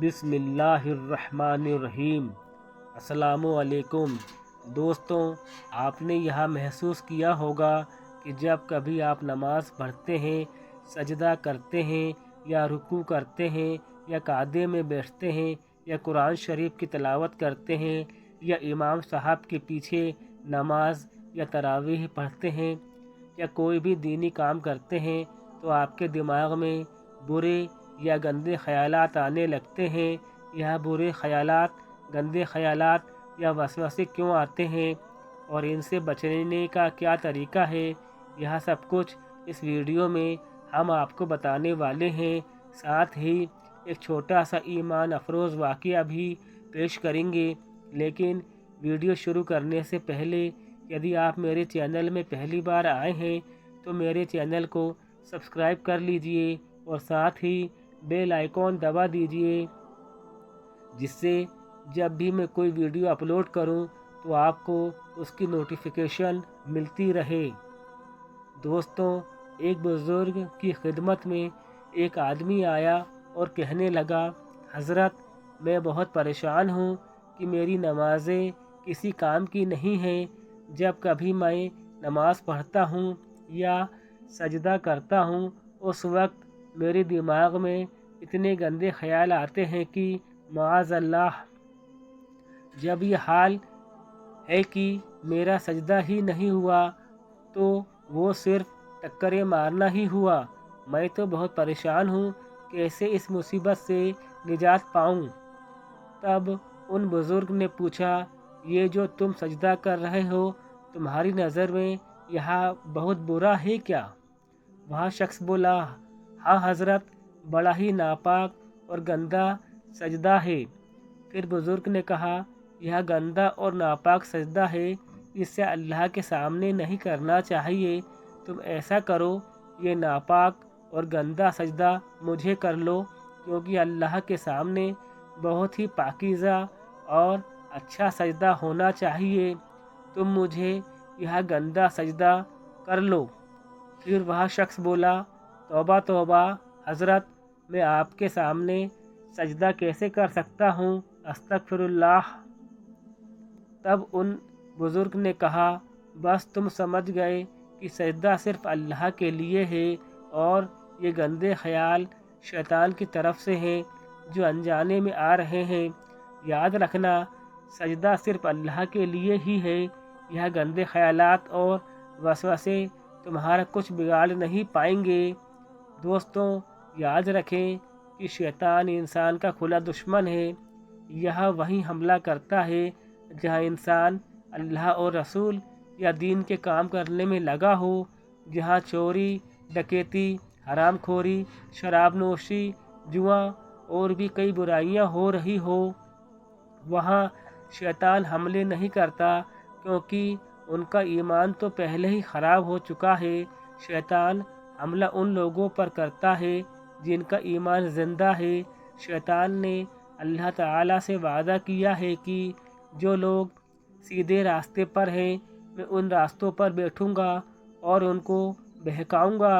بسم اللہ الرحمن الرحیم۔ السلام علیکم دوستوں، آپ نے یہاں محسوس کیا ہوگا کہ جب کبھی آپ نماز پڑھتے ہیں، سجدہ کرتے ہیں یا رکوع کرتے ہیں یا قعدے میں بیٹھتے ہیں یا قرآن شریف کی تلاوت کرتے ہیں یا امام صاحب کے پیچھے نماز یا تراویح پڑھتے ہیں یا کوئی بھی دینی کام کرتے ہیں تو آپ کے دماغ میں برے یا گندے خیالات آنے لگتے ہیں۔ یہ برے خیالات، گندے خیالات یا وسوسے کیوں آتے ہیں اور ان سے بچنے کا کیا طریقہ ہے، یہ سب کچھ اس ویڈیو میں ہم آپ کو بتانے والے ہیں۔ ساتھ ہی ایک چھوٹا سا ایمان افروز واقعہ بھی پیش کریں گے۔ لیکن ویڈیو شروع کرنے سے پہلے یدی آپ میرے چینل میں پہلی بار آئے ہیں تو میرے چینل کو سبسکرائب کر لیجئے اور ساتھ ہی بیل آئیکن دبا دیجئے، جس سے جب بھی میں کوئی ویڈیو اپلوڈ کروں تو آپ کو اس کی نوٹیفیکیشن ملتی رہے۔ دوستوں، ایک بزرگ کی خدمت میں ایک آدمی آیا اور کہنے لگا، حضرت میں بہت پریشان ہوں کہ میری نمازیں کسی کام کی نہیں ہیں۔ جب کبھی میں نماز پڑھتا ہوں یا سجدہ کرتا ہوں اس وقت میرے دماغ میں اتنے گندے خیال آتے ہیں کہ معاذ اللہ، جب یہ حال ہے کہ میرا سجدہ ہی نہیں ہوا تو وہ صرف ٹکریں مارنا ہی ہوا۔ میں تو بہت پریشان ہوں، کیسے اس مصیبت سے نجات پاؤں؟ تب ان بزرگ نے پوچھا، یہ جو تم سجدہ کر رہے ہو تمہاری نظر میں یہ بہت برا ہے کیا؟ وہ شخص بولا، ہاں حضرت، بڑا ہی ناپاک اور گندا سجدہ ہے۔ پھر بزرگ نے کہا، یہ گندا اور ناپاک سجدہ ہے، اسے اللہ کے سامنے نہیں کرنا چاہیے۔ تم ایسا کرو، یہ ناپاک اور گندا سجدہ مجھے کر لو، کیونکہ اللہ کے سامنے بہت ہی پاکیزہ اور اچھا سجدہ ہونا چاہیے۔ تم مجھے یہ گندا سجدہ کر لو۔ پھر وہ شخص بولا، توبہ توبہ حضرت، میں آپ کے سامنے سجدہ کیسے کر سکتا ہوں، استغفر اللہ۔ تب ان بزرگ نے کہا، بس تم سمجھ گئے کہ سجدہ صرف اللہ کے لیے ہے اور یہ گندے خیال شیطان کی طرف سے ہیں جو انجانے میں آ رہے ہیں۔ یاد رکھنا، سجدہ صرف اللہ کے لیے ہی ہے۔ یہ گندے خیالات اور وسوسے تمہارا کچھ بگاڑ نہیں پائیں گے۔ دوستوں، یاد رکھیں کہ شیطان انسان کا کھلا دشمن ہے۔ یہ وہیں حملہ کرتا ہے جہاں انسان اللہ اور رسول یا دین کے کام کرنے میں لگا ہو، جہاں چوری، ڈکیتی، حرام خوری، شراب نوشی، جوا اور بھی کئی برائیاں ہو رہی ہو۔ وہاں شیطان حملے نہیں کرتا، کیونکہ ان کا ایمان تو پہلے ہی خراب ہو چکا ہے۔ شیطان حملہ ان لوگوں پر کرتا ہے جن کا ایمان زندہ ہے۔ شیطان نے اللہ تعالیٰ سے وعدہ کیا ہے کہ جو لوگ سیدھے راستے پر ہیں میں ان راستوں پر بیٹھوں گا اور ان کو بہکاؤں گا۔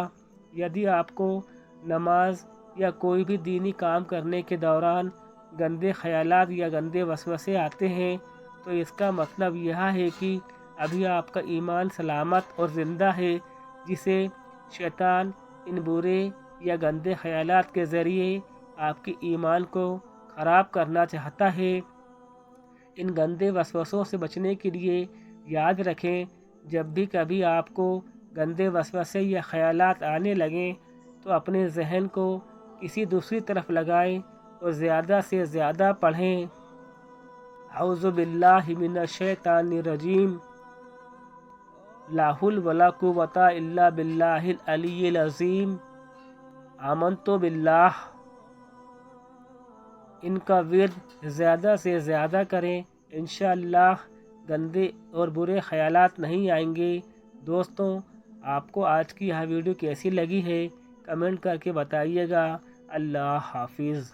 یدی آپ کو نماز یا کوئی بھی دینی کام کرنے کے دوران گندے خیالات یا گندے وسوسے آتے ہیں تو اس کا مطلب یہ ہے کہ ابھی آپ کا ایمان سلامت اور زندہ ہے، جسے شیطان ان برے یا گندے خیالات کے ذریعے آپ کے ایمان کو خراب کرنا چاہتا ہے۔ ان گندے وسوسوں سے بچنے کے لیے یاد رکھیں، جب بھی کبھی آپ کو گندے وسوسے یا خیالات آنے لگیں تو اپنے ذہن کو کسی دوسری طرف لگائیں اور زیادہ سے زیادہ پڑھیں، اعوذ باللہ من الشیطان الرجیم، لا حول ولا قوۃ الا باللہ العلی العظیم، آمنت باللہ۔ ان کا ورد زیادہ سے زیادہ کریں، انشاءاللہ گندے اور برے خیالات نہیں آئیں گے۔ دوستوں، آپ کو آج کی یہ ویڈیو کیسی لگی ہے کمنٹ کر کے بتائیے گا۔ اللہ حافظ۔